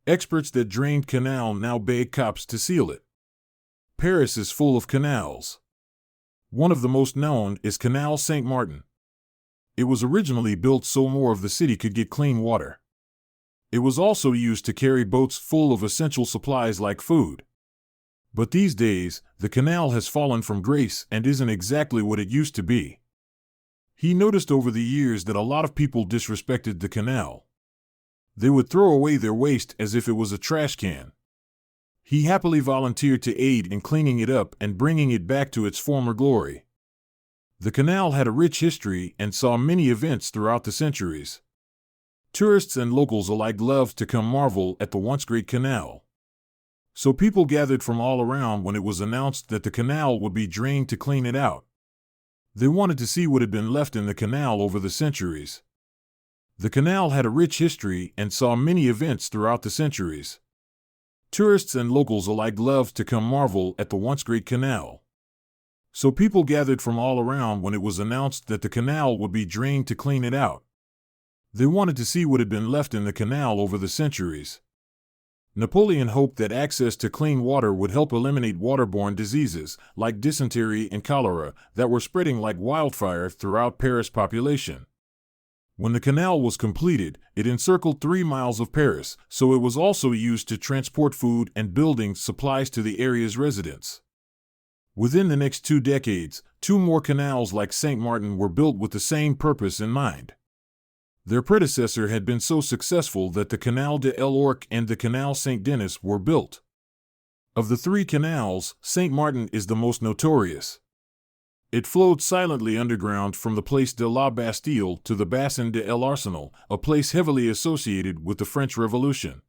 Experts that drained Canal now beg cops to seal it. Paris is full of canals. One of the most known is Canal Saint-Martin. It was originally built so more of the city could get clean water. It was also used to carry boats full of essential supplies like food. But these days, the canal has fallen from grace and isn't exactly what it used to be. He noticed over the years that a lot of people disrespected the canal. They would throw away their waste as if it was a trash can. He happily volunteered to aid in cleaning it up and bringing it back to its former glory. The canal had a rich history and saw many events throughout the centuries. Tourists and locals alike loved to come marvel at the once great canal. So people gathered from all around when it was announced that the canal would be drained to clean it out. They wanted to see what had been left in the canal over the centuries. The canal had a rich history and saw many events throughout the centuries. Tourists and locals alike loved to come marvel at the once great canal. So people gathered from all around when it was announced that the canal would be drained to clean it out. They wanted to see what had been left in the canal over the centuries. Napoleon hoped that access to clean water would help eliminate waterborne diseases, like dysentery and cholera, that were spreading like wildfire throughout Paris' population. When the canal was completed, it encircled 3 miles of Paris, so it was also used to transport food and building supplies to the area's residents. Within the next 2 decades, 2 more canals like Saint-Martin were built with the same purpose in mind. Their predecessor had been so successful that the Canal de l'Ourcq and the Canal Saint-Denis were built. Of the 3 canals, Saint-Martin is the most notorious. It flowed silently underground from the Place de la Bastille to the Bassin de l'Arsenal, a place heavily associated with the French Revolution.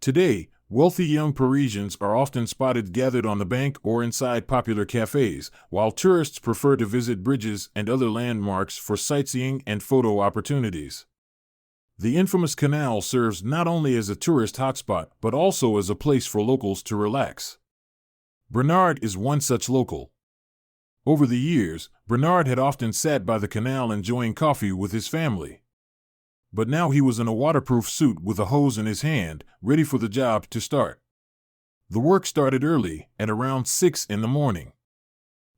Today, wealthy young Parisians are often spotted gathered on the bank or inside popular cafes, while tourists prefer to visit bridges and other landmarks for sightseeing and photo opportunities. The infamous canal serves not only as a tourist hotspot but also as a place for locals to relax. Bernard is one such local. Over the years, Bernard had often sat by the canal enjoying coffee with his family. But now he was in a waterproof suit with a hose in his hand, ready for the job to start. The work started early, at around 6 in the morning.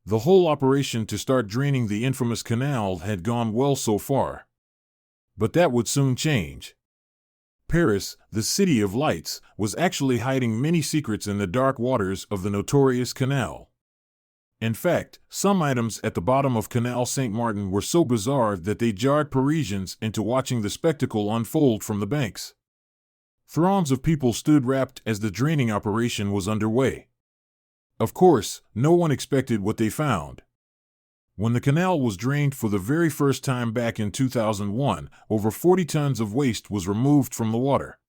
The whole operation to start draining the infamous canal had gone well so far. But that would soon change. Paris, the city of lights, was actually hiding many secrets in the dark waters of the notorious canal. In fact, some items at the bottom of Canal Saint-Martin were so bizarre that they jarred Parisians into watching the spectacle unfold from the banks. Throngs of people stood rapt as the draining operation was underway. Of course, no one expected what they found. When the canal was drained for the very first time back in 2001, over 40 tons of waste was removed from the water.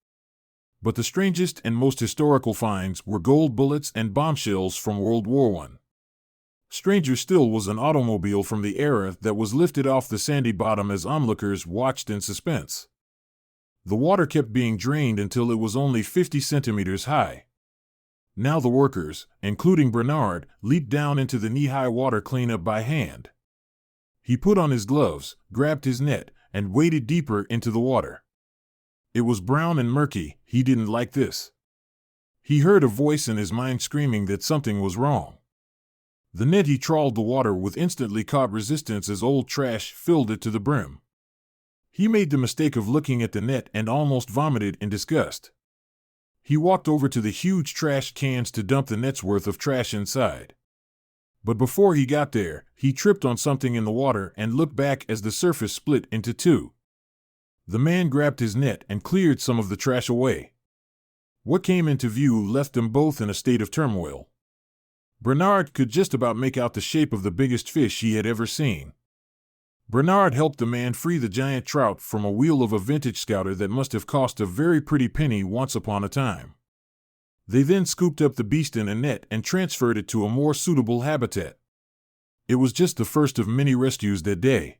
But the strangest and most historical finds were gold bullets and bombshells from World War I. Stranger still was an automobile from the era that was lifted off the sandy bottom as onlookers watched in suspense. The water kept being drained until it was only 50 centimeters high. Now the workers, including Bernard, leaped down into the knee-high water cleanup by hand. He put on his gloves, grabbed his net, and waded deeper into the water. It was brown and murky. He didn't like this. He heard a voice in his mind screaming that something was wrong. The net he trawled the water with instantly caught resistance as old trash filled it to the brim. He made the mistake of looking at the net and almost vomited in disgust. He walked over to the huge trash cans to dump the net's worth of trash inside. But before he got there, he tripped on something in the water and looked back as the surface split into 2. The man grabbed his net and cleared some of the trash away. What came into view left them both in a state of turmoil. Bernard could just about make out the shape of the biggest fish he had ever seen. Bernard helped the man free the giant trout from a wheel of a vintage scouter that must have cost a very pretty penny once upon a time. They then scooped up the beast in a net and transferred it to a more suitable habitat. It was just the first of many rescues that day.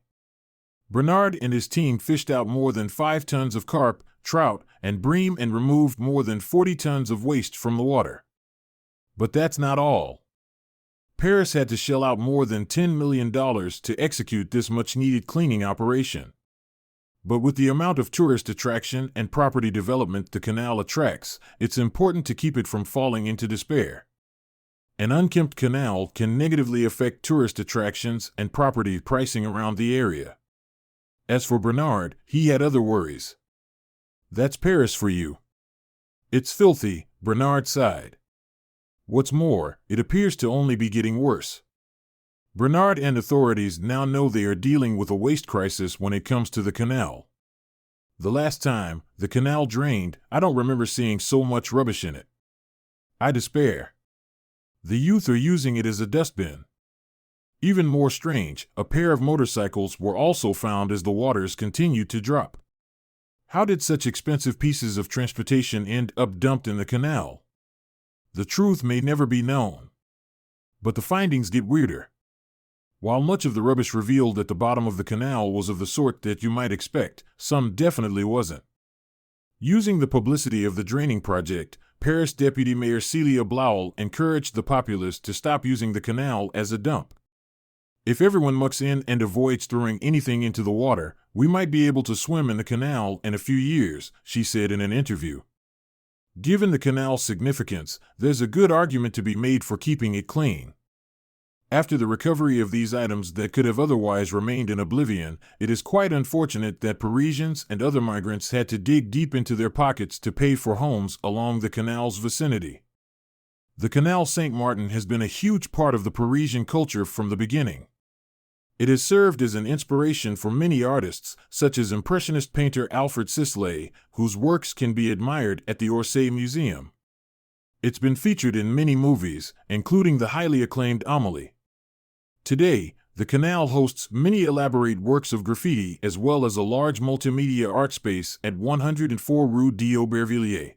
Bernard and his team fished out more than 5 tons of carp, trout, and bream and removed more than 40 tons of waste from the water. But that's not all. Paris had to shell out more than $10 million to execute this much-needed cleaning operation. But with the amount of tourist attraction and property development the canal attracts, it's important to keep it from falling into despair. An unkempt canal can negatively affect tourist attractions and property pricing around the area. As for Bernard, he had other worries. "That's Paris for you." "It's filthy," Bernard sighed. "What's more, it appears to only be getting worse." Bernard and authorities now know they are dealing with a waste crisis when it comes to the canal. "The last time the canal drained, I don't remember seeing so much rubbish in it. I despair. The youth are using it as a dustbin." Even more strange, a pair of motorcycles were also found as the waters continued to drop. How did such expensive pieces of transportation end up dumped in the canal? The truth may never be known. But the findings get weirder. While much of the rubbish revealed at the bottom of the canal was of the sort that you might expect, some definitely wasn't. Using the publicity of the draining project, Paris Deputy Mayor Celia Blauel encouraged the populace to stop using the canal as a dump. "If everyone mucks in and avoids throwing anything into the water, we might be able to swim in the canal in a few years," she said in an interview. Given the canal's significance, there's a good argument to be made for keeping it clean. After the recovery of these items that could have otherwise remained in oblivion, it is quite unfortunate that Parisians and other migrants had to dig deep into their pockets to pay for homes along the canal's vicinity. The Canal Saint-Martin has been a huge part of the Parisian culture from the beginning. It has served as an inspiration for many artists, such as Impressionist painter Alfred Sisley, whose works can be admired at the Orsay Museum. It's been featured in many movies, including the highly acclaimed Amélie. Today, the canal hosts many elaborate works of graffiti as well as a large multimedia art space at 104 Rue d'Aubervilliers.